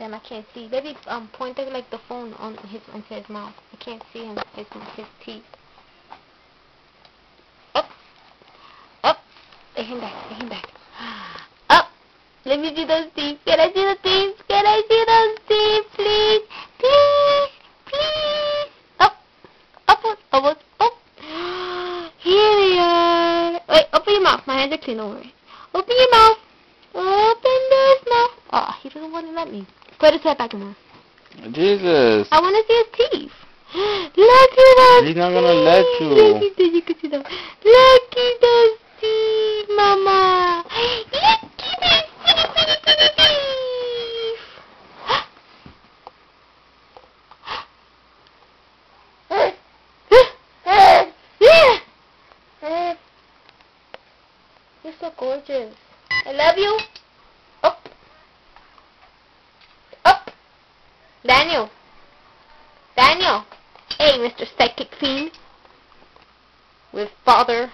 Damn, I can't see. Maybe point like the phone on into his mouth. I can't see him. His teeth. Up, up. Let him back. Let him back. Up. Let me see those teeth. Can I see the teeth? Can I see those teeth, please? Please, please. Up, upward, upward, up. Here they are. Wait, open your mouth. My hands are clean. Don't worry. Open your mouth. Open this mouth. Oh, he doesn't want to let me. Put his head back in there. Jesus. I want to see his teeth. Look at those. He's not gonna let you. You can see them. Look at those teeth, Mama. Look at those teeth. You're so gorgeous. I love you. Up. Up. Daniel. Daniel. Hey, Mr. Psychic Fiend. With Father